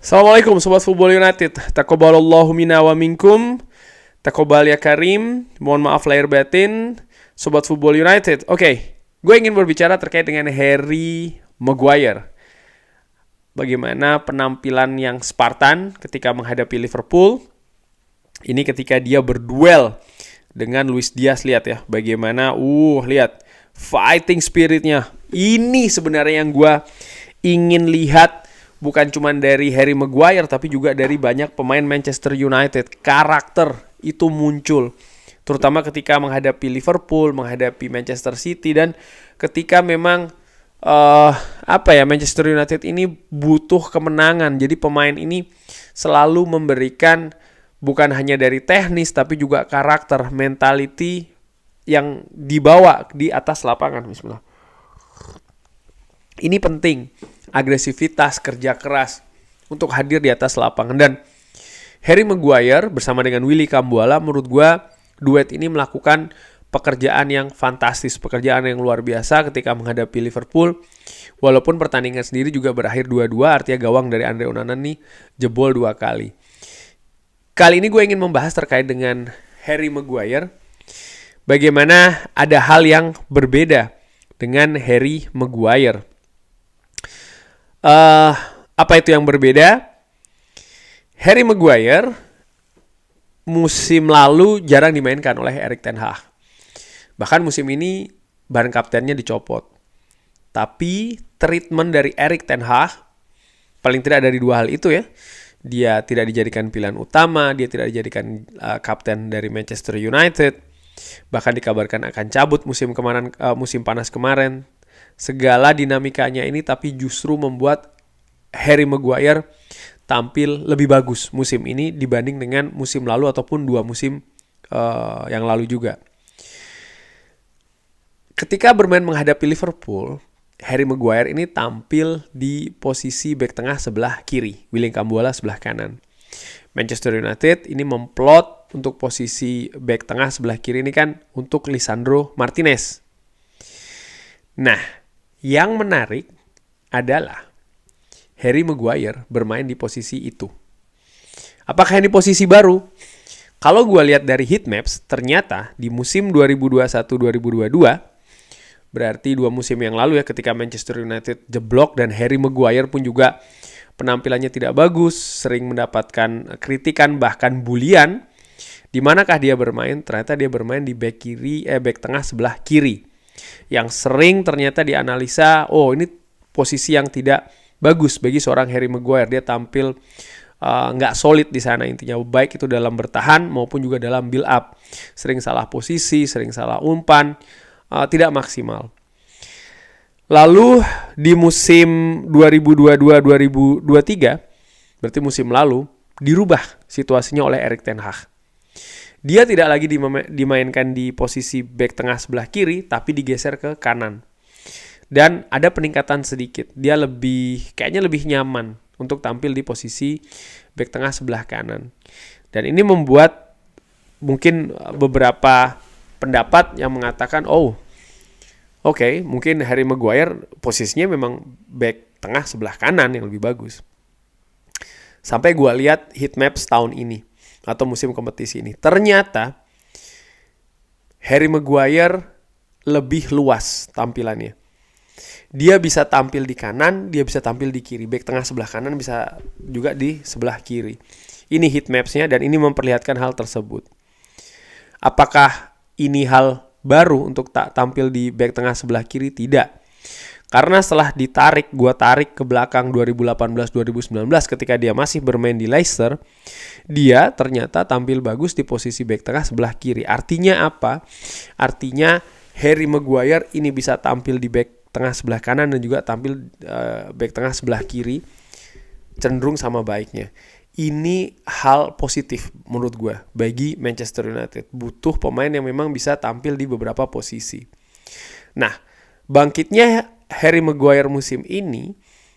Assalamualaikum Sobat Football United. Taqabbalallahu minna wa minkum. Taqabbal ya Karim. Mohon maaf lahir batin Sobat Football United. Oke, gue ingin berbicara terkait dengan Harry Maguire. Bagaimana penampilan yang Spartan ketika menghadapi Liverpool. Ini ketika dia berduel dengan Luis Diaz. Lihat ya, bagaimana lihat fighting spiritnya. Ini sebenarnya yang gue ingin lihat, bukan cuma dari Harry Maguire tapi juga dari banyak pemain Manchester United. Karakter itu muncul, terutama ketika menghadapi Liverpool, menghadapi Manchester City, dan ketika memang Manchester United ini butuh kemenangan. Jadi pemain ini selalu memberikan bukan hanya dari teknis tapi juga karakter, mentality yang dibawa di atas lapangan. Bismillah. Ini penting, agresivitas, kerja keras untuk hadir di atas lapangan. Dan Harry Maguire bersama dengan Willy Kambuala, menurut gue duet ini melakukan pekerjaan yang fantastis, pekerjaan yang luar biasa ketika menghadapi Liverpool. Walaupun pertandingan sendiri juga berakhir 2-2, artinya gawang dari Andre Onana nih jebol 2 kali. Kali ini gue ingin membahas terkait dengan Harry Maguire. Bagaimana ada hal yang berbeda dengan Harry Maguire. Apa itu yang berbeda? Harry Maguire musim lalu jarang dimainkan oleh Erik ten Hag. Bahkan musim ini ban kaptennya dicopot. Tapi treatment dari Erik ten Hag, paling tidak dari 2 hal itu ya. Dia tidak dijadikan pilihan utama, dia tidak dijadikan kapten dari Manchester United. Bahkan dikabarkan akan cabut musim panas kemarin. Segala dinamikanya ini tapi justru membuat Harry Maguire tampil lebih bagus musim ini dibanding dengan musim lalu ataupun 2 musim yang lalu juga. Ketika bermain menghadapi Liverpool, Harry Maguire ini tampil di posisi bek tengah sebelah kiri, Willy Kambuala sebelah kanan. Manchester United ini memplot untuk posisi bek tengah sebelah kiri ini kan untuk Lisandro Martinez. Nah, yang menarik adalah Harry Maguire bermain di posisi itu. Apakah ini posisi baru? Kalau gue lihat dari heatmaps, ternyata di musim 2021-2022, berarti 2 musim yang lalu ya, ketika Manchester United jeblok dan Harry Maguire pun juga penampilannya tidak bagus, sering mendapatkan kritikan bahkan bulian. Di manakah dia bermain? Ternyata dia bermain di bek tengah sebelah kiri. Yang sering ternyata dianalisa, ini posisi yang tidak bagus bagi seorang Harry Maguire. Dia tampil nggak solid di sana intinya, baik itu dalam bertahan maupun juga dalam build up. Sering salah posisi, sering salah umpan, tidak maksimal. Lalu di musim 2022-2023, berarti musim lalu, dirubah situasinya oleh Erik ten Hag. Dia tidak lagi dimainkan di posisi bek tengah sebelah kiri, tapi digeser ke kanan. Dan ada peningkatan sedikit. Dia kayaknya lebih nyaman untuk tampil di posisi bek tengah sebelah kanan. Dan ini membuat mungkin beberapa pendapat yang mengatakan, mungkin Harry Maguire posisinya memang bek tengah sebelah kanan yang lebih bagus. Sampai gue lihat heatmaps tahun ini atau musim kompetisi ini, ternyata Harry Maguire lebih luas tampilannya. Dia bisa tampil di kanan, dia bisa tampil di kiri. Bek tengah sebelah kanan bisa juga di sebelah kiri. Ini heatmapsnya dan ini memperlihatkan hal tersebut. Apakah ini hal baru untuk tak tampil di bek tengah sebelah kiri? Tidak. Karena setelah gue tarik ke belakang 2018-2019 ketika dia masih bermain di Leicester, dia ternyata tampil bagus di posisi bek tengah sebelah kiri. Artinya apa? Artinya Harry Maguire ini bisa tampil di bek tengah sebelah kanan dan juga tampil bek tengah sebelah kiri, cenderung sama baiknya. Ini hal positif menurut gue bagi Manchester United. Butuh pemain yang memang bisa tampil di beberapa posisi. Nah, bangkitnya Harry Maguire musim ini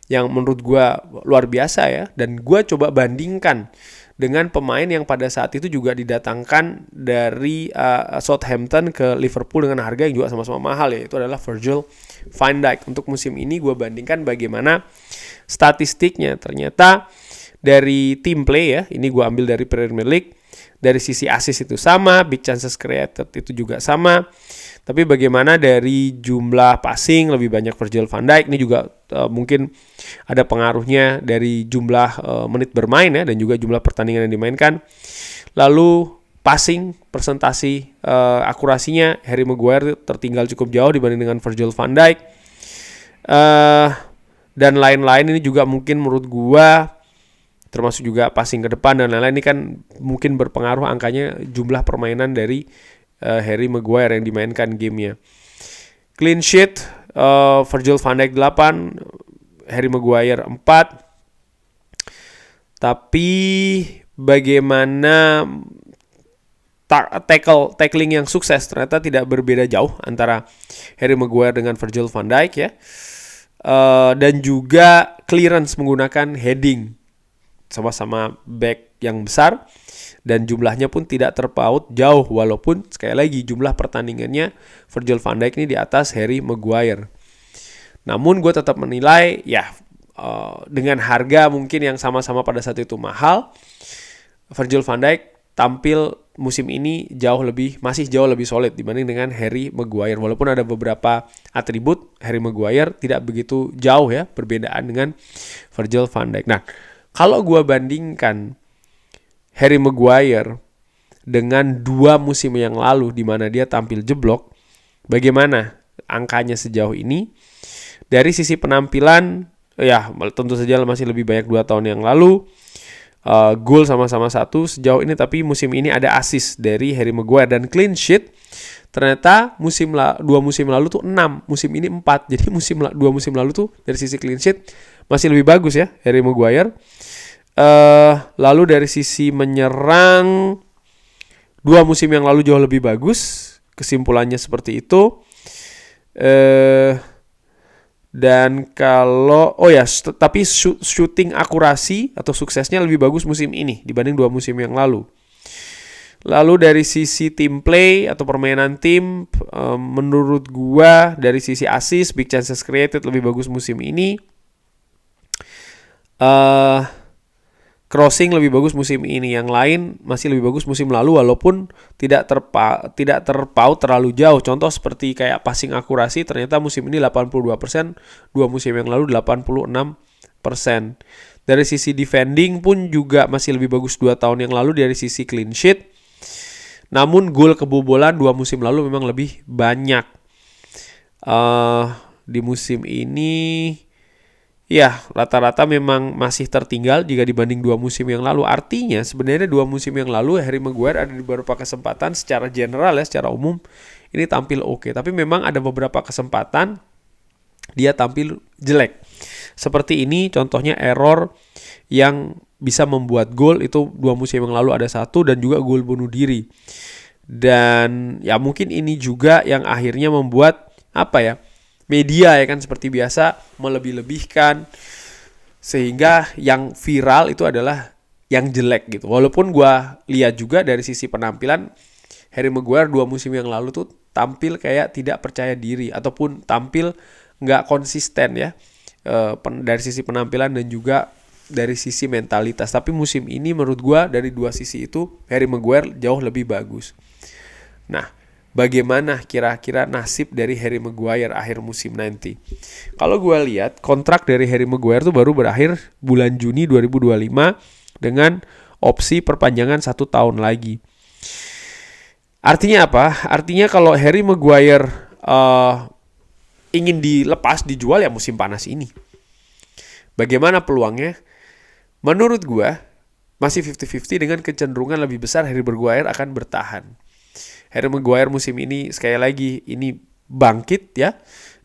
yang menurut gue luar biasa ya. Dan gue coba bandingkan dengan pemain yang pada saat itu juga didatangkan dari Southampton ke Liverpool dengan harga yang juga sama-sama mahal, yaitu adalah Virgil van Dijk. Untuk musim ini gue bandingkan bagaimana statistiknya. Ternyata dari team play ya, ini gue ambil dari Premier League. Dari sisi assist itu sama, big chances created itu juga sama. Tapi bagaimana dari jumlah passing, lebih banyak Virgil van Dijk. Ini juga mungkin ada pengaruhnya dari jumlah menit bermain ya, dan juga jumlah pertandingan yang dimainkan. Lalu passing, presentasi, akurasinya Harry Maguire tertinggal cukup jauh dibanding dengan Virgil van Dijk. Dan lain-lain ini juga mungkin menurut gua, termasuk juga passing ke depan dan lain-lain, ini kan mungkin berpengaruh angkanya jumlah permainan dari Harry Maguire yang dimainkan gamenya. Clean sheet, Virgil van Dijk 8, Harry Maguire 4. Tapi bagaimana tackling yang sukses, ternyata tidak berbeda jauh antara Harry Maguire dengan Virgil van Dijk ya. Dan juga clearance menggunakan heading, sama-sama back yang besar dan jumlahnya pun tidak terpaut jauh, walaupun sekali lagi jumlah pertandingannya Virgil van Dijk ini di atas Harry Maguire. Namun gue tetap menilai ya, dengan harga mungkin yang sama-sama pada saat itu mahal, Virgil van Dijk tampil musim ini masih jauh lebih solid dibanding dengan Harry Maguire. Walaupun ada beberapa atribut Harry Maguire tidak begitu jauh ya perbedaan dengan Virgil van Dijk. Nah, kalau gue bandingkan Harry Maguire dengan 2 musim yang lalu di mana dia tampil jeblok, bagaimana angkanya sejauh ini? Dari sisi penampilan, ya tentu saja masih lebih banyak 2 tahun yang lalu. Gol sama-sama 1 sejauh ini, tapi musim ini ada assist dari Harry Maguire, dan clean sheet ternyata 2 musim lalu tuh 6, musim ini 4. Jadi 2 musim lalu tuh dari sisi clean sheet masih lebih bagus ya Harry Maguire. Lalu dari sisi menyerang 2 musim yang lalu jauh lebih bagus. Kesimpulannya seperti itu. Dan kalau tapi shooting akurasi atau suksesnya lebih bagus musim ini dibanding 2 musim yang lalu. Lalu dari sisi team play atau permainan tim, menurut gua dari sisi assist, big chances created lebih bagus musim ini. Crossing lebih bagus musim ini, yang lain masih lebih bagus musim lalu walaupun tidak terpaut terlalu jauh. Contoh seperti kayak passing akurasi ternyata musim ini 82%, 2 musim yang lalu 86%. Dari sisi defending pun juga masih lebih bagus 2 tahun yang lalu dari sisi clean sheet. Namun gol kebobolan 2 musim lalu memang lebih banyak. Di musim ini ya, rata-rata memang masih tertinggal jika dibanding 2 musim yang lalu. Artinya sebenarnya 2 musim yang lalu Harry Maguire ada di beberapa kesempatan secara general ya, secara umum ini tampil oke. Tapi memang ada beberapa kesempatan dia tampil jelek. Seperti ini contohnya error yang bisa membuat gol itu 2 musim yang lalu ada 1, dan juga gol bunuh diri. Dan ya mungkin ini juga yang akhirnya membuat media ya kan seperti biasa melebih-lebihkan sehingga yang viral itu adalah yang jelek gitu. Walaupun gue lihat juga dari sisi penampilan Harry Maguire 2 musim yang lalu tuh tampil kayak tidak percaya diri ataupun tampil nggak konsisten ya, dari sisi penampilan dan juga dari sisi mentalitas. Tapi musim ini menurut gue dari 2 sisi itu Harry Maguire jauh lebih bagus. Nah, bagaimana kira-kira nasib dari Harry Maguire akhir musim nanti? Kalau gue lihat kontrak dari Harry Maguire tuh baru berakhir bulan Juni 2025 dengan opsi perpanjangan 1 tahun lagi. Artinya apa? Artinya kalau Harry Maguire ingin dijual ya musim panas ini. Bagaimana peluangnya? Menurut gue masih 50-50 dengan kecenderungan lebih besar Harry Maguire akan bertahan. Harry Maguire musim ini sekali lagi ini bangkit ya.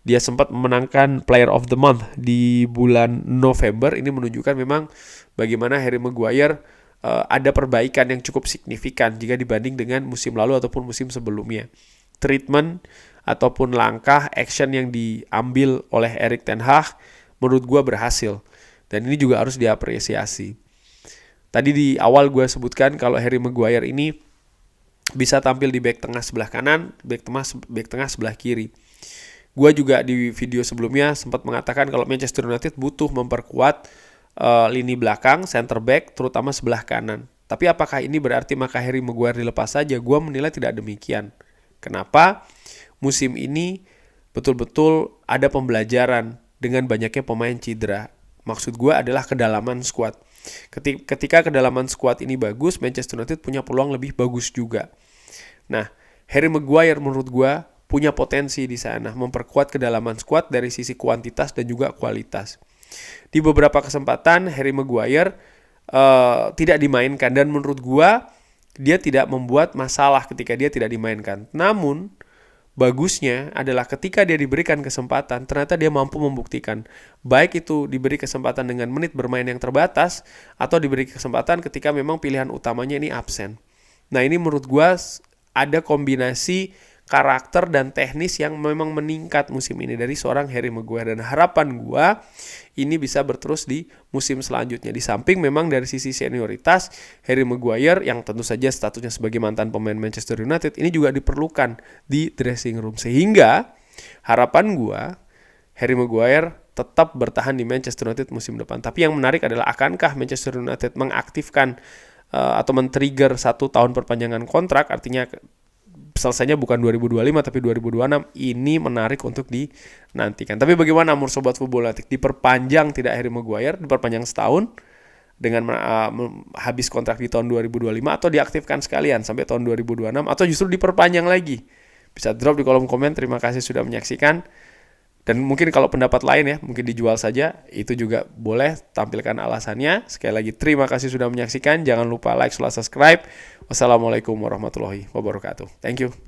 Dia sempat memenangkan Player of the Month di bulan November. Ini menunjukkan memang bagaimana Harry Maguire ada perbaikan yang cukup signifikan jika dibanding dengan musim lalu ataupun musim sebelumnya. Treatment ataupun langkah action yang diambil oleh Erik ten Hag menurut gue berhasil. Dan ini juga harus diapresiasi. Tadi di awal gue sebutkan kalau Harry Maguire ini bisa tampil di back tengah sebelah kanan, back tengah sebelah kiri. Gua juga di video sebelumnya sempat mengatakan kalau Manchester United butuh memperkuat lini belakang, center back, terutama sebelah kanan. Tapi apakah ini berarti maka Harry Maguire dilepas saja? Gua menilai tidak demikian. Kenapa? Musim ini betul-betul ada pembelajaran dengan banyaknya pemain cedera. Maksud gue adalah kedalaman skuad. Ketika kedalaman skuad ini bagus, Manchester United punya peluang lebih bagus juga. Nah, Harry Maguire menurut gue punya potensi di sana, memperkuat kedalaman skuad dari sisi kuantitas dan juga kualitas. Di beberapa kesempatan Harry Maguire tidak dimainkan, dan menurut gue dia tidak membuat masalah ketika dia tidak dimainkan. Namun bagusnya adalah ketika dia diberikan kesempatan, ternyata dia mampu membuktikan. Baik itu diberi kesempatan dengan menit bermain yang terbatas, atau diberi kesempatan ketika memang pilihan utamanya ini absen. Nah, ini menurut gue ada kombinasi karakter dan teknis yang memang meningkat musim ini dari seorang Harry Maguire. Dan harapan gue ini bisa berterus di musim selanjutnya. Di samping memang dari sisi senioritas, Harry Maguire yang tentu saja statusnya sebagai mantan pemain Manchester United ini juga diperlukan di dressing room. Sehingga harapan gue Harry Maguire tetap bertahan di Manchester United musim depan. Tapi yang menarik adalah akankah Manchester United mengaktifkan atau men-trigger 1 tahun perpanjangan kontrak, artinya selesainya bukan 2025 tapi 2026. Ini menarik untuk dinantikan. Tapi bagaimana menurut Sobat Futbolatik? Diperpanjang tidak Harry Maguire? Diperpanjang setahun dengan habis kontrak di tahun 2025, atau diaktifkan sekalian sampai tahun 2026, atau justru diperpanjang lagi? Bisa drop di kolom komen. Terima kasih sudah menyaksikan. Dan mungkin kalau pendapat lain ya, mungkin dijual saja, itu juga boleh, tampilkan alasannya. Sekali lagi terima kasih sudah menyaksikan. Jangan lupa like, subscribe. Wassalamualaikum warahmatullahi wabarakatuh. Thank you.